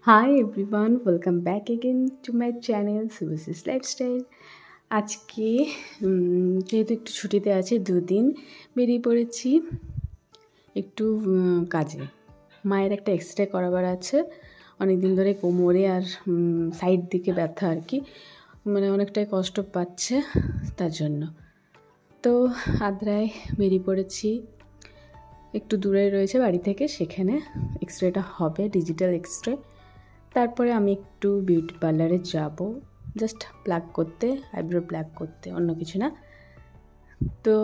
Hi everyone, welcome back again to my channel Subhash's Lifestyle. আজকে যেহেতু একটু ছুটিতে আছে 2 দিন বেরিয়ে পড়েছি একটু কাজে। মায়ের একটা এক্সরে করাবার আছে, অনেক দিন ধরে কোমরে আর সাইড দিকে ব্যথা আর কি, মানে অনেকটাই কষ্ট পাচ্ছে তার জন্য। তো আদ্রায় বেরিয়ে পড়েছি, একটু দূরে রয়েছে বাড়ি থেকে, সেখানে এক্সরেটা হবে, ডিজিটাল এক্সরে। তারপরে আমি একটু বিউটি পার্লারে যাব, জাস্ট প্লাগ করতে, আইব্রো প্লাগ করতে, অন্য কিছু না। তো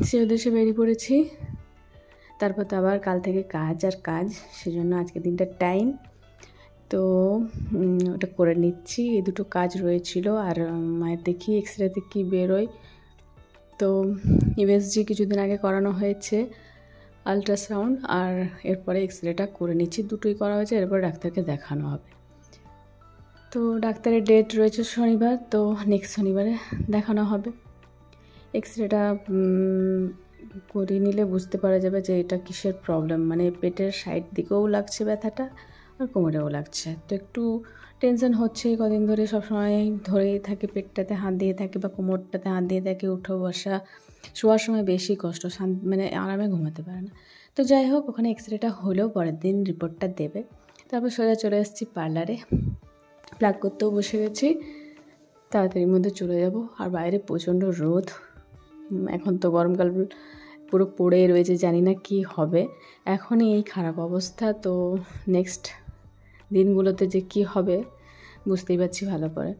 সে উদ্দেশ্যে বেরিয়ে পড়েছি। তারপর তো আবার কাল থেকে কাজ আর কাজ, সেজন্য আজকে দিনটা টাইম, তো ওটা করে নিচ্ছি। এই দুটো কাজ রয়েছিল। আর মায়ের দেখি এক্সরেতে কী বেরোয়। তো ইউএসজি কিছুদিন আগে করানো হয়েছে, আলট্রাসাউন্ড, আর এরপরে এক্সরেটা করে নিচ্ছি। দুটোই করা হয়েছে, এরপর ডাক্তারকে দেখানো হবে। তো ডাক্তারের ডেট রয়েছে শনিবার, তো নেক্সট শনিবারে দেখানো হবে। এক্সরেটা করে নিলে বুঝতে পারা যাবে যে এটা কিসের প্রবলেম, মানে পেটের সাইড দিকেও লাগছে ব্যথাটা আর কোমরেও লাগছে। তো একটু টেনশন হচ্ছে কদিন ধরে, সবসময় ধরেই থাকে, পেটটাতে হাত দিয়ে থাকে বা কোমরটাতে হাত দিয়ে থাকে, উঠো বসা, শোয়ার সময় বেশি কষ্ট, মানে আরামে ঘুমাতে পারে না। তো যাই হোক, ওখানে এক্সরেটা হলেও পরের দিন রিপোর্টটা দেবে। তারপর সোজা চলে এসেছি পার্লারে, প্লাগ করতেও বসে গেছি, তাড়াতাড়ির মধ্যে চলে যাব। আর বাইরে প্রচণ্ড রোদ, এখন তো গরমকাল পুরো পড়ে রয়েছে, জানি না কি হবে। এখনই এই খারাপ অবস্থা, তো নেক্সট দিনগুলোতে যে কি হবে বুঝতেই পারছি ভালো করে।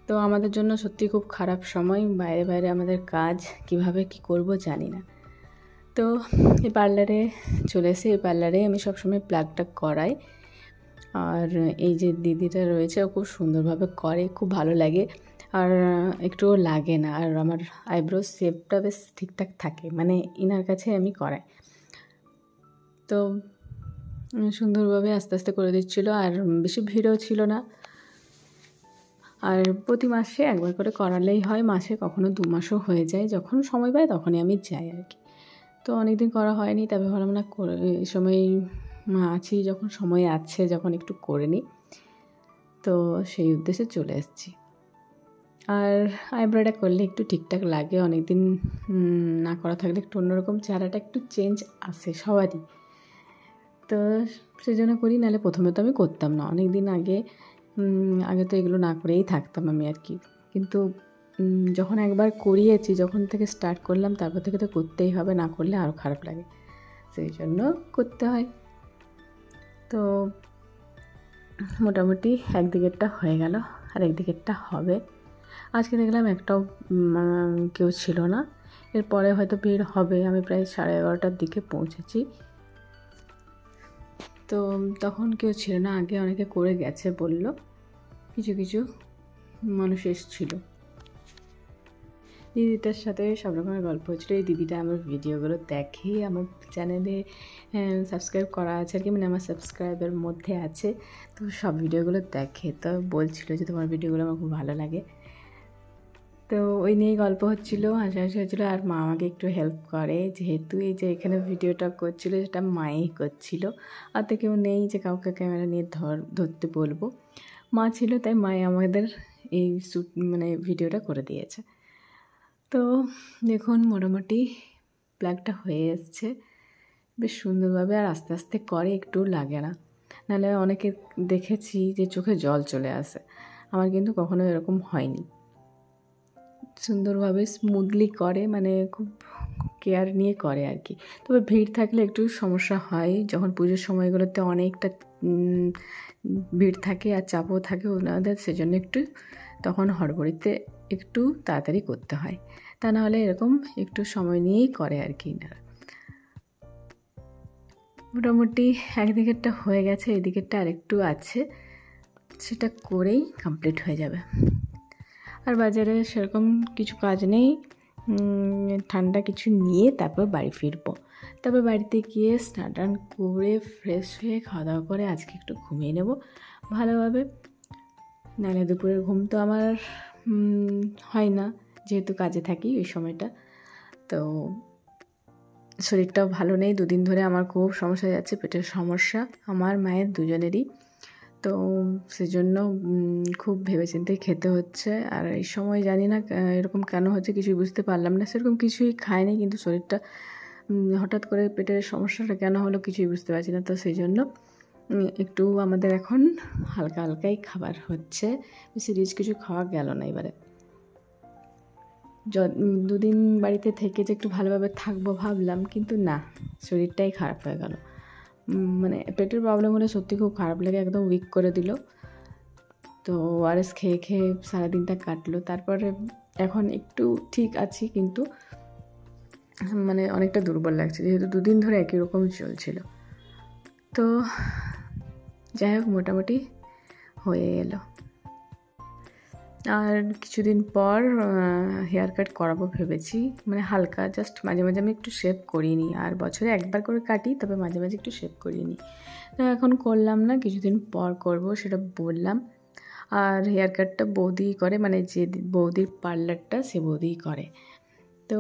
তো আমাদের জন্য সত্যি খুব খারাপ সময়, বাইরে বাইরে আমাদের কাজ, কিভাবে কি করব জানি না। তো এই পার্লারে চলে এসে, এই পার্লারে আমি সবসময় প্লাগটা করাই। আর এই যে দিদিটা রয়েছে, ও খুব সুন্দরভাবে করে, খুব ভালো লাগে, আর একটুও লাগে না। আর আমার আইব্রো শেপটা বেশ ঠিকঠাক থাকে, মানে ইনার কাছে আমি করাই। তো সুন্দরভাবে আস্তে আস্তে করে দিচ্ছিলো, আর বেশি ভিড়ও ছিল না। আর প্রতি মাসে একবার করে করালেই হয়, মাসে কখনো 2 মাসও হয়ে যায়, যখন সময় পাই তখনই আমি যাই আর কি। তো অনেকদিন করা হয়নি, তবে ভাবলাম না করে এই সময় আছি, যখন সময় আছে, যখন একটু করে নিই, তো সেই উদ্দেশ্যে চলে এসেছি। আর আইব্রোটা করলে একটু ঠিকঠাক লাগে, অনেকদিন না করা থাকলে একটু অন্যরকম চেহারাটা একটু চেঞ্জ আসে সবারই, তো সেই জন্য করি। নাহলে প্রথমে তো আমি করতাম না, অনেক দিন আগে তো এগুলো না করেই থাকতাম আমি আর কি। কিন্তু যখন একবার করিয়েছি, যখন থেকে স্টার্ট করলাম, তারপর থেকে তো করতেই হবে, না করলে আরও খারাপ লাগে, সেই জন্য করতে হয়। তো মোটামুটি একদিকেরটা হয়ে গেল, আর একদিকেরটা হবে। আজকে দেখলাম একটাও কেউ ছিল না, এরপরে হয়তো ভিড় হবে। আমি প্রায় 11:30টার দিকে পৌঁছেছি, তো তখন কেউ ছিল না। আগে অনেকে করে গেছে বলল, কিছু কিছু মানুষ এসেছিল। দিদিটার সাথে সব রকমের গল্প হচ্ছিলো। এই দিদিটা আমার ভিডিওগুলো দেখে, আমার চ্যানেলে সাবস্ক্রাইব করা আছে আর কি, মানে আমার সাবস্ক্রাইবের মধ্যে আছে, তো সব ভিডিওগুলো দেখে। তো বলছিলো যে তোমার ভিডিওগুলো আমার খুব ভালো লাগে। তো ওই নিয়েই গল্প হচ্ছিলো, হাসাহাসি হচ্ছিলো। আর মা আমাকে একটু হেল্প করে, যেহেতু এই যে এখানে ভিডিওটা করছিলো সেটা মাই করছিল, আর তো কেউ নেই যে কাউকে ক্যামেরা নিয়ে ধরতে বলবো। মা ছিল, তাই মাই আমাদের এই মানে ভিডিওটা করে দিয়েছে। তো দেখুন মোটামুটি প্লাগটা হয়ে এসছে বেশ সুন্দরভাবে, আর আস্তে আস্তে করে, একটু লাগে না। নাহলে অনেকে দেখেছি যে চোখে জল চলে আসে, আমার কিন্তু কখনো এরকম হয়নি। সুন্দরভাবে স্মুথলি করে, মানে খুব কেয়ার নিয়ে করে আর কি। তবে ভিড় থাকলে একটু সমস্যা হয়, যখন পুজোর সময়গুলোতে অনেকটা ভিড় থাকে আর চাপও থাকে ওনাদের, সেজন্য একটু তখন হড়বড়িতে একটু তাড়াতাড়ি করতে হয়, তা নাহলে এরকম একটু সময় নিয়েই করে আর কি এনারা। মোটামুটি একদিকেরটা হয়ে গেছে, এদিকেরটা আরেকটু আছে, সেটা করেই কমপ্লিট হয়ে যাবে। আর বাজারে সেরকম কিছু কাজ নেই, ঠান্ডা কিছু নিয়ে তারপর বাড়ি ফিরবো। তারপর বাড়িতে গিয়ে স্নান টান করে ফ্রেশ হয়ে খাওয়া দাওয়া করে আজকে একটু ঘুমিয়ে নেব ভালোভাবে। নাহলে দুপুরের ঘুম তো আমার হয় না, যেহেতু কাজে থাকি ওই সময়টা। তো শরীরটাও ভালো নেই, 2 দিন ধরে আমার খুব সমস্যা যাচ্ছে, পেটের সমস্যা আমার মায়ের দুজনেরই। তো সেজন্য খুব ভেবেচিন্তে খেতে হচ্ছে। আর এই সময় জানি না এরকম কেন হচ্ছে, কিছুই বুঝতে পারলাম না। সেরকম কিছুই খাইনি, কিন্তু শরীরটা হঠাৎ করে পেটের সমস্যাটা কেন হলো কিছুই বুঝতে পারছি না। তো সেই জন্য একটু আমাদের এখন হালকা হালকাই খাবার হচ্ছে, বেশি রিচ কিছু খাওয়া গেল না এবারে। দুদিন বাড়িতে থেকে যে একটু ভালোভাবে থাকবো ভাবলাম, কিন্তু না, শরীরটাই খারাপ হয়ে গেল। মানে পেটের প্রবলেম হলে সত্যি খুব খারাপ লাগে, একদম উইক করে দিল। তো ওআরএস খেয়ে খেয়ে সারাদিনটা কাটলো। তারপরে এখন একটু ঠিক আছি, কিন্তু মানে অনেকটা দুর্বল লাগছে, যেহেতু দুদিন ধরে একই রকম চলছিল। তো যাই হোক, মোটামুটি হয়ে এলো। আর কিছুদিন পর হেয়ার কাট করাবো ভেবেছি, মানে হালকা জাস্ট মাঝে মাঝে আমি একটু শেভ করিয়ে নিই। আর বছরে একবার করে কাটি, তবে মাঝে মাঝে একটু শেভ করিয়ে নিই। তো এখন করলাম না, কিছুদিন পর করব, সেটা বললাম। আর হেয়ার কাটটা বৌদি করে, মানে যে বৌদির পার্লারটা সে বৌদিই করে। তো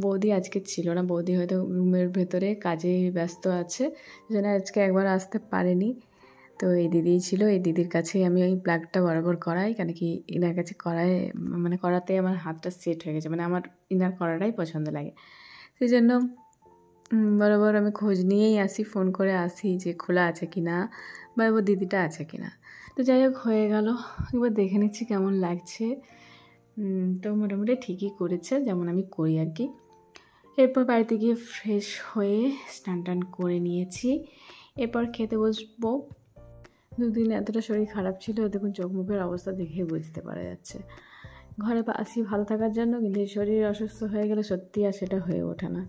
বৌদি আজকে ছিল না, বৌদি হয়তো রুমের ভেতরে কাজে ব্যস্ত আছে, সেজন্য আজকে একবার আসতে পারেনি। তো এই দিদিই ছিল, এই দিদির কাছেই আমি ওই প্লাগটা বরাবর করাই, কেন কি ইনার কাছে মানে করাতে আমার হাতটা সেট হয়ে গেছে, মানে আমার ইনার করাটাই পছন্দ লাগে। সেই জন্য বরাবর আমি খোঁজ নিয়েই আসি, ফোন করে আসি যে খোলা আছে কি না, বা এবার দিদিটা আছে কি না। তো যাই হোক, হয়ে গেল। একবার দেখে নিচ্ছি কেমন লাগছে। তো মোটামুটি ঠিকই করেছে, যেমন আমি করি আর কি। এরপর বাড়িতে গিয়ে ফ্রেশ হয়ে স্নান টান করে নিয়েছি। এরপর খেতে বসবো। দুদিন এতটা শরীর খারাপ ছিল, দেখুন চোখ মুখের অবস্থা দেখে বুঝতে পারা যাচ্ছে। ঘরে আসি ভালো থাকার জন্য, কিন্তু শরীর অসুস্থ হয়ে গেলে সত্যি আর সেটা হয়ে ওঠে না,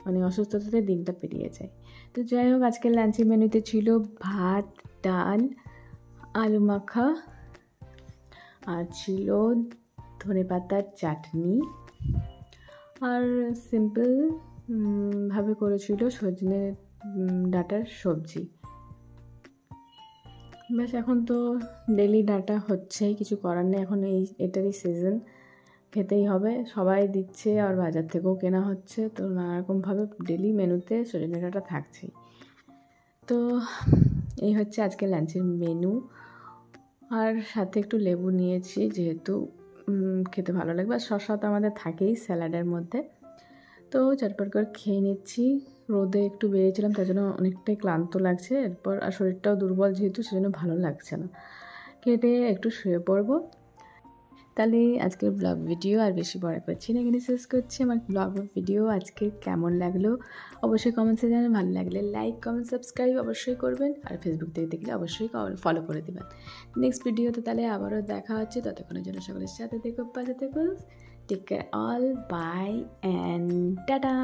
মানে অসুস্থতাতে দিনটা পেরিয়ে যায়। তো যাই হোক, আজকের লাঞ্চের মেনুতে ছিল ভাত, ডাল, আলু মাখা, আর ছিল ধনেপাতার চাটনি, আর সিম্পল ভাবে করেছিল সজনে ডাঁটার সবজি। ব্যাস, এখন তো ডেলি ডাঁটা হচ্ছেই, কিছু করার নেই, এখন এটারই সিজন, খেতেই হবে। সবাই দিচ্ছে, আর বাজার থেকেও কেনা হচ্ছে, তো নানারকমভাবে ডেলি মেনুতে সজনে ডাঁটা থাকছেই। তো এই হচ্ছে আজকে লাঞ্চের মেনু। আর সাথে একটু লেবু নিয়েছি, যেহেতু খেতে ভালো লাগবে। আর শসা তো আমাদের থাকেই স্যালাডের মধ্যে। তো চটপট করে খেয়ে নিচ্ছি। রোদে একটু বেরিয়েছিলাম, তার জন্য অনেকটাই ক্লান্ত লাগছে। এরপর আর শরীরটাও দুর্বল যেহেতু, সেজন্য ভালো লাগছে না। খেটে একটু শুয়ে পড়বো। তাহলে আজকের ব্লগ ভিডিও আর বেশি বড় করছি না, এখানে শেষ করছি। আমার ব্লগ ভিডিও আজকে কেমন লাগলো অবশ্যই কমেন্টসে জানান। ভালো লাগলে লাইক, কমেন্ট, সাবস্ক্রাইব অবশ্যই করবেন। আর ফেসবুক থেকে দেখলে অবশ্যই ফলো করে দেবেন। নেক্সট ভিডিওতে তাহলে আবারও দেখা হচ্ছে। ততক্ষণের জন্য সকলের সাথে থেকো, পাশে থেকো। Take care all, bye and tata.